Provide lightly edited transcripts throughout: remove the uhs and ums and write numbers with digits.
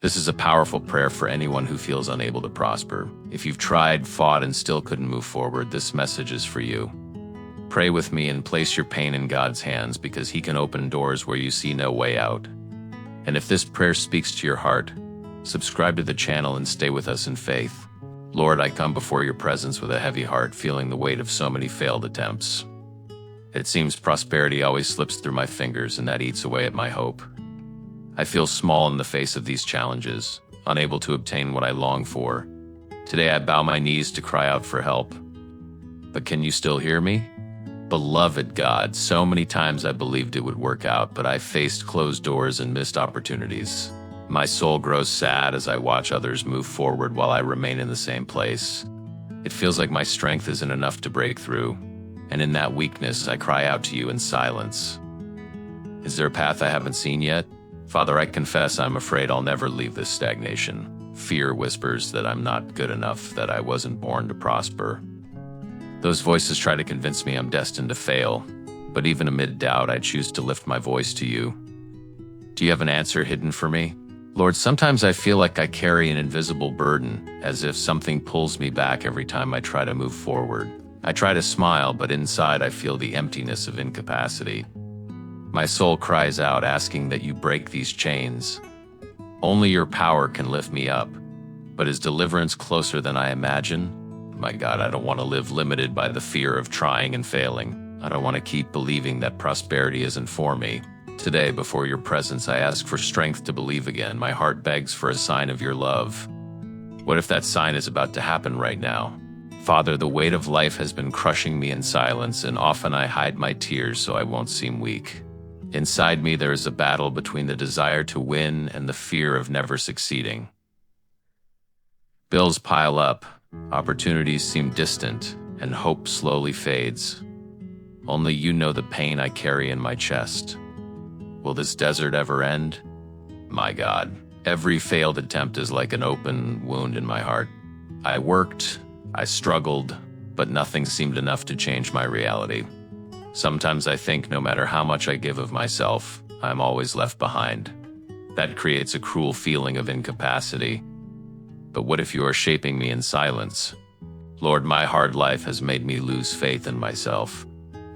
This is a powerful prayer for anyone who feels unable to prosper. If you've tried, fought, and still couldn't move forward, this message is for you. Pray with me and place your pain in God's hands, because He can open doors where you see no way out. And if this prayer speaks to your heart, subscribe to the channel and stay with us in faith. Lord, I come before your presence with a heavy heart, feeling the weight of so many failed attempts. It seems prosperity always slips through my fingers, and that eats away at my hope. I feel small in the face of these challenges, unable to obtain what I long for. Today I bow my knees to cry out for help. But can you still hear me? Beloved God, so many times I believed it would work out, but I faced closed doors and missed opportunities. My soul grows sad as I watch others move forward while I remain in the same place. It feels like my strength isn't enough to break through, and in that weakness I cry out to you in silence. Is there a path I haven't seen yet? Father, I confess I'm afraid I'll never leave this stagnation. Fear whispers that I'm not good enough, that I wasn't born to prosper. Those voices try to convince me I'm destined to fail, but even amid doubt, I choose to lift my voice to you. Do you have an answer hidden for me? Lord, sometimes I feel like I carry an invisible burden, as if something pulls me back every time I try to move forward. I try to smile, but inside I feel the emptiness of incapacity. My soul cries out, asking that you break these chains. Only your power can lift me up. But is deliverance closer than I imagine? My God, I don't want to live limited by the fear of trying and failing. I don't want to keep believing that prosperity isn't for me. Today, before your presence, I ask for strength to believe again. My heart begs for a sign of your love. What if that sign is about to happen right now? Father, the weight of life has been crushing me in silence, and often I hide my tears so I won't seem weak. Inside me, there is a battle between the desire to win and the fear of never succeeding. Bills pile up, opportunities seem distant, and hope slowly fades. Only you know the pain I carry in my chest. Will this desert ever end? My God, every failed attempt is like an open wound in my heart. I worked, I struggled, but nothing seemed enough to change my reality. Sometimes I think no matter how much I give of myself, I'm always left behind. That creates a cruel feeling of incapacity. But what if you are shaping me in silence? Lord, my hard life has made me lose faith in myself.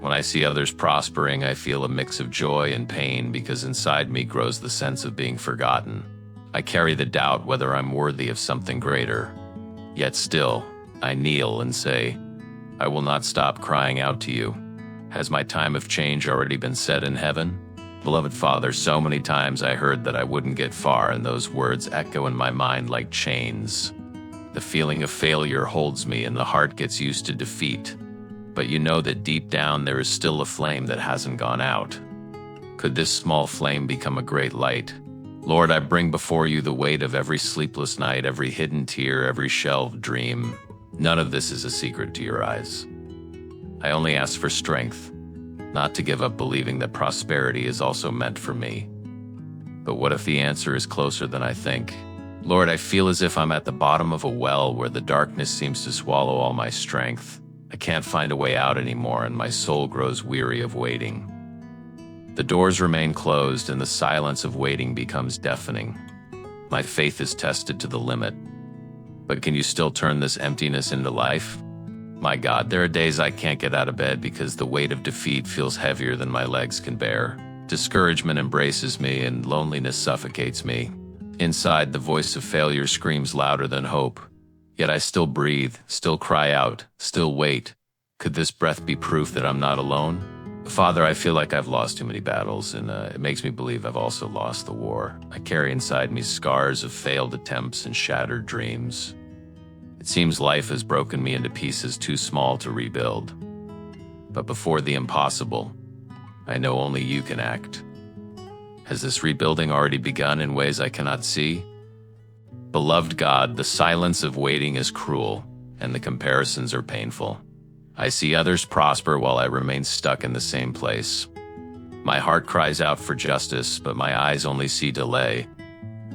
When I see others prospering, I feel a mix of joy and pain, because inside me grows the sense of being forgotten. I carry the doubt whether I'm worthy of something greater. Yet still, I kneel and say, I will not stop crying out to you. Has my time of change already been set in heaven? Beloved Father, so many times I heard that I wouldn't get far, and those words echo in my mind like chains. The feeling of failure holds me, and the heart gets used to defeat. But you know that deep down there is still a flame that hasn't gone out. Could this small flame become a great light? Lord, I bring before you the weight of every sleepless night, every hidden tear, every shelved dream. None of this is a secret to your eyes. I only ask for strength, not to give up believing that prosperity is also meant for me. But what if the answer is closer than I think? Lord, I feel as if I'm at the bottom of a well where the darkness seems to swallow all my strength. I can't find a way out anymore, and my soul grows weary of waiting. The doors remain closed, and the silence of waiting becomes deafening. My faith is tested to the limit. But can you still turn this emptiness into life? My God, there are days I can't get out of bed because the weight of defeat feels heavier than my legs can bear. Discouragement embraces me, and loneliness suffocates me. Inside, the voice of failure screams louder than hope. Yet I still breathe, still cry out, still wait. Could this breath be proof that I'm not alone? Father, I feel like I've lost too many battles, and it makes me believe I've also lost the war. I carry inside me scars of failed attempts and shattered dreams. It seems life has broken me into pieces too small to rebuild. But before the impossible, I know only you can act. Has this rebuilding already begun in ways I cannot see? Beloved God, the silence of waiting is cruel, and the comparisons are painful. I see others prosper while I remain stuck in the same place. My heart cries out for justice, but my eyes only see delay.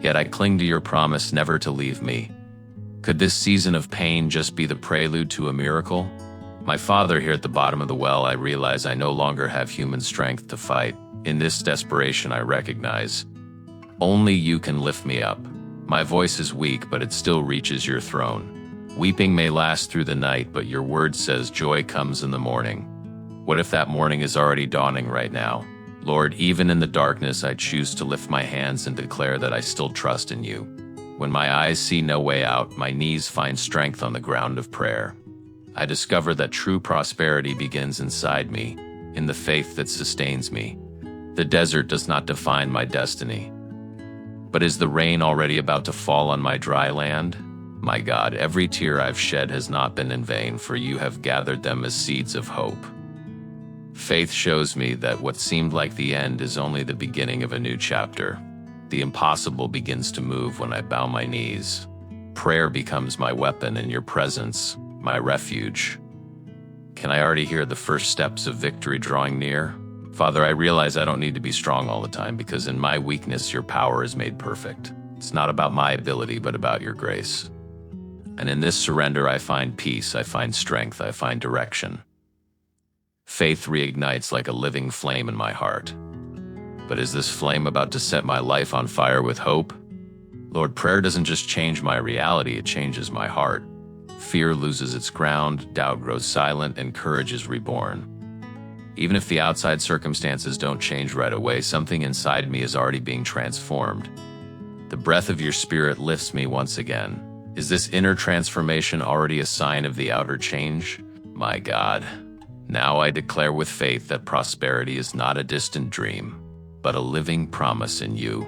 Yet I cling to your promise never to leave me. Could this season of pain just be the prelude to a miracle? My Father, here at the bottom of the well, I realize I no longer have human strength to fight. In this desperation, I recognize only you can lift me up. My voice is weak, but it still reaches your throne. Weeping may last through the night, but your word says joy comes in the morning. What if that morning is already dawning right now? Lord, even in the darkness, I choose to lift my hands and declare that I still trust in you. When my eyes see no way out, my knees find strength on the ground of prayer. I discover that true prosperity begins inside me, in the faith that sustains me. The desert does not define my destiny. But is the rain already about to fall on my dry land? My God, every tear I've shed has not been in vain, for you have gathered them as seeds of hope. Faith shows me that what seemed like the end is only the beginning of a new chapter. The impossible begins to move when I bow my knees. Prayer becomes my weapon, and your presence, my refuge. Can I already hear the first steps of victory drawing near? Father, I realize I don't need to be strong all the time, because in my weakness, your power is made perfect. It's not about my ability, but about your grace. And in this surrender, I find peace, I find strength, I find direction. Faith reignites like a living flame in my heart. But is this flame about to set my life on fire with hope? Lord, prayer doesn't just change my reality, it changes my heart. Fear loses its ground, doubt grows silent, and courage is reborn. Even if the outside circumstances don't change right away, something inside me is already being transformed. The breath of your Spirit lifts me once again. Is this inner transformation already a sign of the outer change? My God, now I declare with faith that prosperity is not a distant dream, but a living promise in you.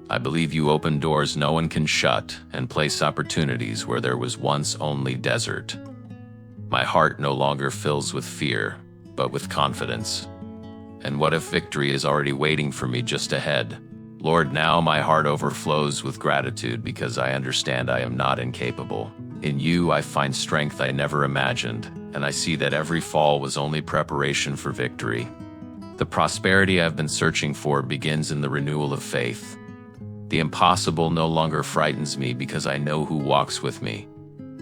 I believe you open doors no one can shut and place opportunities where there was once only desert. My heart no longer fills with fear, but with confidence. And what if victory is already waiting for me just ahead? Lord, now my heart overflows with gratitude because I understand I am not incapable. In you, I find strength I never imagined, and I see that every fall was only preparation for victory. The prosperity I've been searching for begins in the renewal of faith. The impossible no longer frightens me because I know who walks with me.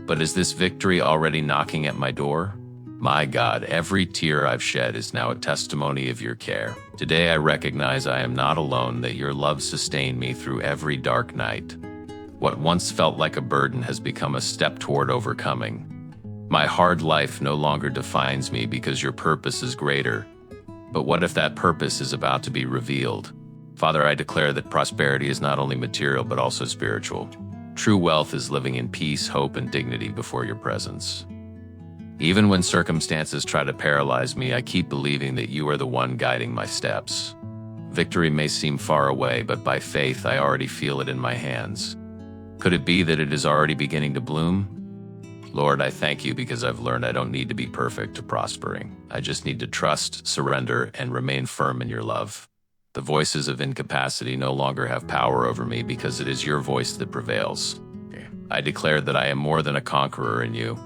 But is this victory already knocking at my door? My God, every tear I've shed is now a testimony of your care. Today I recognize I am not alone, that your love sustained me through every dark night. What once felt like a burden has become a step toward overcoming. My hard life no longer defines me because your purpose is greater. But what if that purpose is about to be revealed? Father, I declare that prosperity is not only material but also spiritual. True wealth is living in peace, hope, and dignity before your presence. Even when circumstances try to paralyze me, I keep believing that you are the one guiding my steps. Victory may seem far away, but by faith I already feel it in my hands. Could it be that it is already beginning to bloom? Lord, I thank you because I've learned I don't need to be perfect to prospering. I just need to trust, surrender, and remain firm in your love. The voices of incapacity no longer have power over me because it is your voice that prevails. I declare that I am more than a conqueror in you.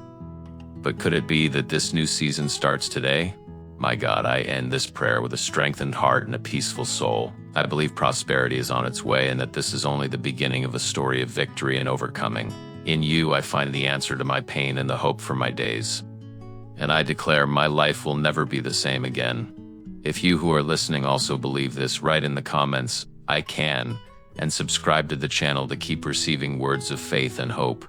But could it be that this new season starts today? My God, I end this prayer with a strengthened heart and a peaceful soul. I believe prosperity is on its way and that this is only the beginning of a story of victory and overcoming. In you, I find the answer to my pain and the hope for my days. And I declare my life will never be the same again. If you who are listening also believe this, write in the comments, I can, and subscribe to the channel to keep receiving words of faith and hope.